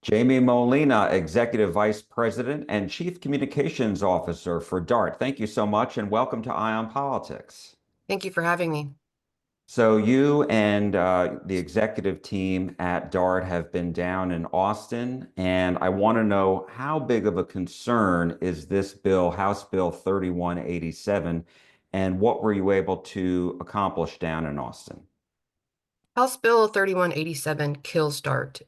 Jamie Molina, Executive Vice President and Chief Communications Officer for DART. Thank you so much and welcome to Ion Politics. Thank you for having me. So you and the executive team at DART have been down in Austin, and I want to know how big of a concern is this bill, House Bill 3187, and what were you able to accomplish down in Austin? House Bill 3187 kills DART.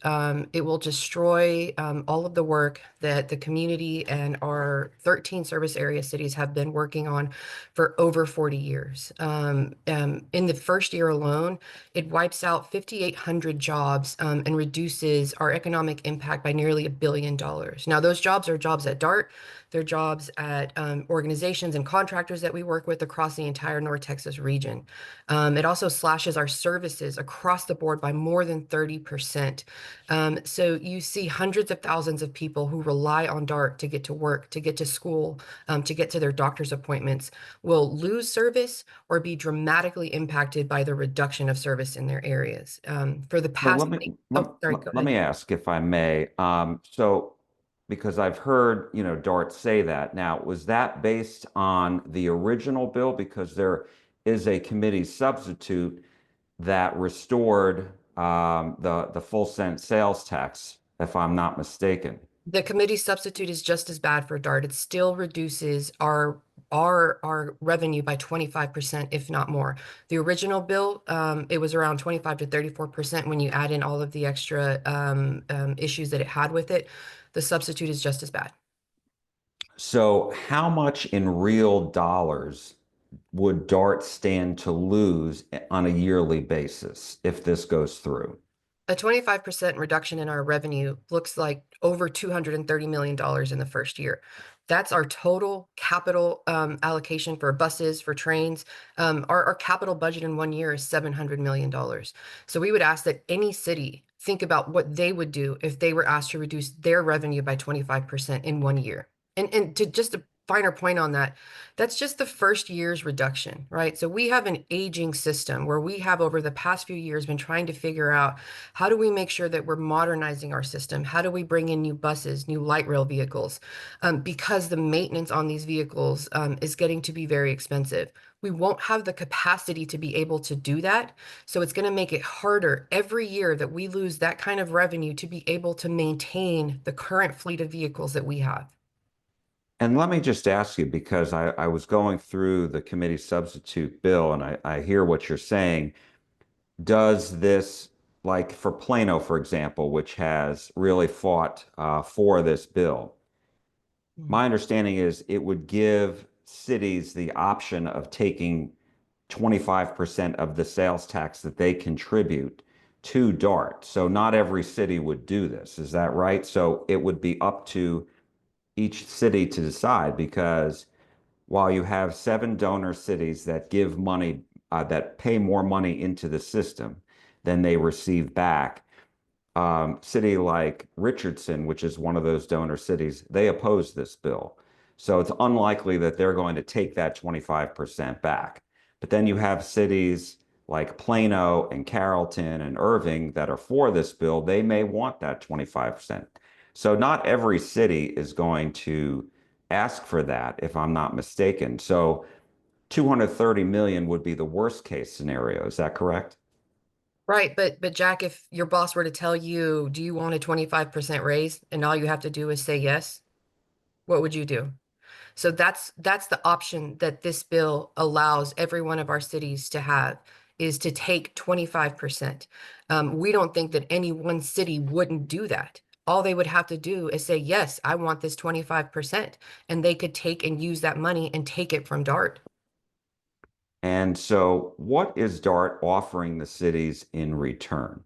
It will destroy all of the work that the community and our 13 service area cities have been working on for over 40 years. In the first year alone, it wipes out 5,800 jobs and reduces our economic impact by nearly $1 billion. Now, those jobs are jobs at DART. They're jobs at organizations and contractors that we work with across the entire North Texas region. It also slashes our services across the board by more than 30%. So you see hundreds of thousands of people who rely on DART to get to work, to get to school, to get to their doctor's appointments, will lose service or be dramatically impacted by the reduction of service in their areas. For the So past, oh, sorry, go let ahead. me ask if I may. Because I've heard, Dart say that. Now, was that based on the original bill? Because there is a committee substitute that restored the full cent sales tax, if I'm not mistaken. The committee substitute is just as bad for DART. It still reduces our revenue by 25%, if not more. The original bill, it was around 25 to 34% when you add in all of the extra issues that it had with it. The substitute is just as bad. So, how much in real dollars would Dart stand to lose on a yearly basis if this goes through? A 25% reduction in our revenue looks like over $230 million in the first year. That's our total capital allocation for buses, for trains. Our capital budget in 1 year is $700 million. So we would ask that any city think about what they would do if they were asked to reduce their revenue by 25% in 1 year. And to just a finer point on that, that's just the first year's reduction, right? So we have an aging system where we have over the past few years been trying to figure out how do we make sure that we're modernizing our system? How do we bring in new buses, new light rail vehicles? Because the maintenance on these vehicles is getting to be very expensive. We won't have the capacity to be able to do that. So it's going to make it harder every year that we lose that kind of revenue to be able to maintain the current fleet of vehicles that we have. And let me just ask you, because I was going through the committee substitute bill and I hear what you're saying. Does this, like for Plano, for example, which has really fought for this bill, Mhm. my understanding is it would give cities the option of taking 25% of the sales tax that they contribute to DART. So not every city would do this. Is that right? So it would be up to each city to decide because while you have seven donor cities that give money, that pay more money into the system than they receive back, city like Richardson, which is one of those donor cities, they oppose this bill. So it's unlikely that they're going to take that 25% back. But then you have cities like Plano and Carrollton and Irving that are for this bill. They may want that 25%. So not every city is going to ask for that, if I'm not mistaken. So 230 million would be the worst case scenario. Is that correct? Right, but Jack, if your boss were to tell you, do you want a 25% raise? And all you have to do is say yes, what would you do? So that's the option that this bill allows every one of our cities to have is to take 25%. We don't think that any one city wouldn't do that. All they would have to do is say, yes, I want this 25%. And they could take and use that money and take it from DART. And so, what is DART offering the cities in return?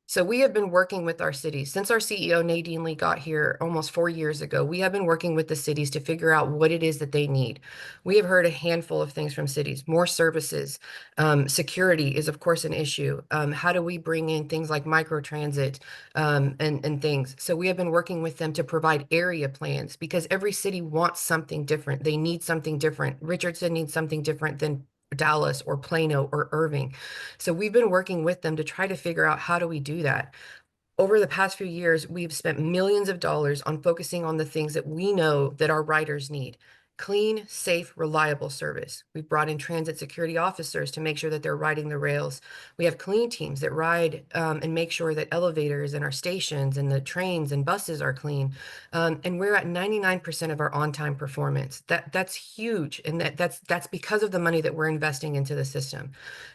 So we have been working with our cities since our CEO Nadine Lee got here almost 4 years ago. We have been working with the cities to figure out what it is that they need. We have heard a handful of things from cities, more services. Security is, of course, an issue. How do we bring in things like microtransit and things? So we have been working with them to provide area plans because every city wants something different. They need something different. Richardson needs something different than Dallas or Plano or Irving. So we've been working with them to try to figure out how do we do that. Over the past few years, we've spent millions of dollars on focusing on the things that we know that our riders need. Clean, safe, reliable service. We've brought in transit security officers to make sure that they're riding the rails. We have clean teams that ride and make sure that elevators and our stations and the trains and buses are clean. And we're at 99% of our on-time performance. That's huge, and that's because of the money that we're investing into the system.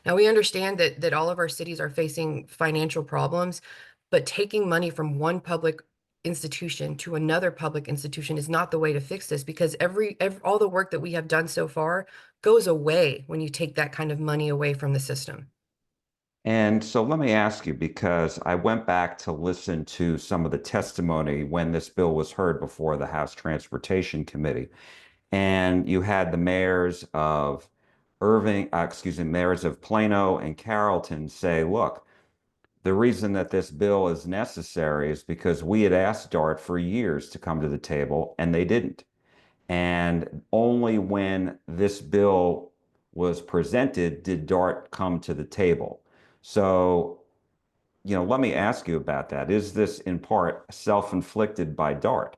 Now we understand that all of our cities are facing financial problems, but taking money from one public institution to another public institution is not the way to fix this, because all the work that we have done so far goes away when you take that kind of money away from the system. And so let me ask you, because I went back to listen to some of the testimony when this bill was heard before the House Transportation Committee, and you had the mayors of mayors of Plano and Carrollton say, look, the reason that this bill is necessary is because we had asked DART for years to come to the table and they didn't. And only when this bill was presented did DART come to the table. So, let me ask you about that. Is this in part self-inflicted by DART?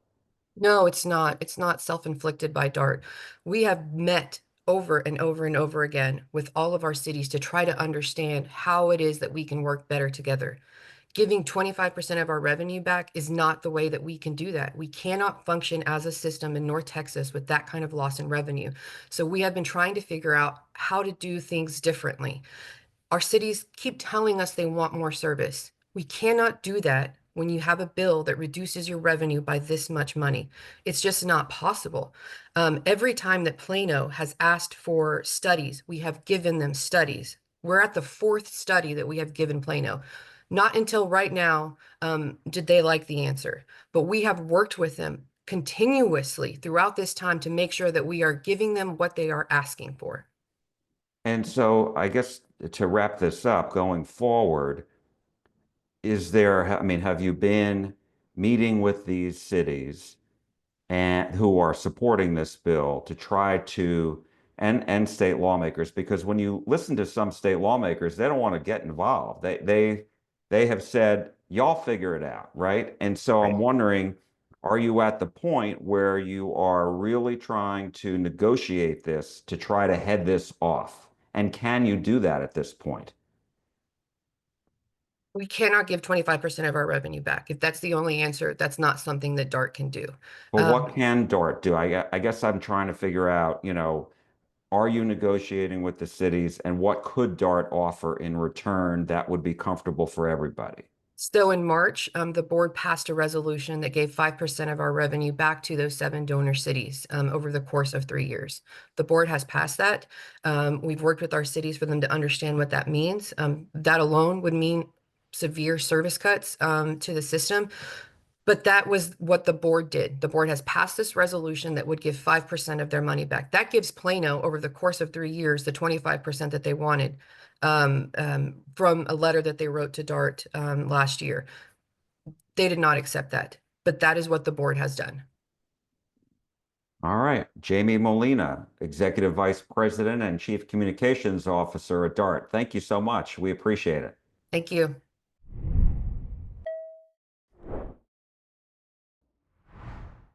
No, it's not. It's not self-inflicted by DART. We have met over and over and over again with all of our cities to try to understand how it is that we can work better together. Giving 25% of our revenue back is not the way that we can do that. We cannot function as a system in North Texas with that kind of loss in revenue. So we have been trying to figure out how to do things differently. Our cities keep telling us they want more service. We cannot do that when you have a bill that reduces your revenue by this much money. It's just not possible. Every time that Plano has asked for studies, we have given them studies. We're at the fourth study that we have given Plano. Not until right now did they like the answer, but we have worked with them continuously throughout this time to make sure that we are giving them what they are asking for. And so I guess to wrap this up going forward, have you been meeting with these cities and who are supporting this bill to try to and state lawmakers? Because when you listen to some state lawmakers, they don't want to get involved. They have said, y'all figure it out, right? And so I'm Right. wondering, are you at the point where you are really trying to negotiate this to try to head this off? And can you do that at this point? We cannot give 25% of our revenue back. If that's the only answer, that's not something that DART can do. But what Um, can DART do? I guess I'm trying to figure out, are you negotiating with the cities and what could DART offer in return that would be comfortable for everybody? so in March, the board passed a resolution that gave 5% of our revenue back to those 7 donor cities over the course of 3 years. The board has passed that. We've worked with our cities for them to understand what that means. That alone would mean severe service cuts to the system. But that was what the board did. The board has passed this resolution that would give 5% of their money back. That gives Plano, over the course of 3 years, the 25% that they wanted from a letter that they wrote to DART last year. They did not accept that, but that is what the board has done. All right. Jamie Molina, Executive Vice President and Chief Communications Officer at DART. Thank you so much. We appreciate it. Thank you.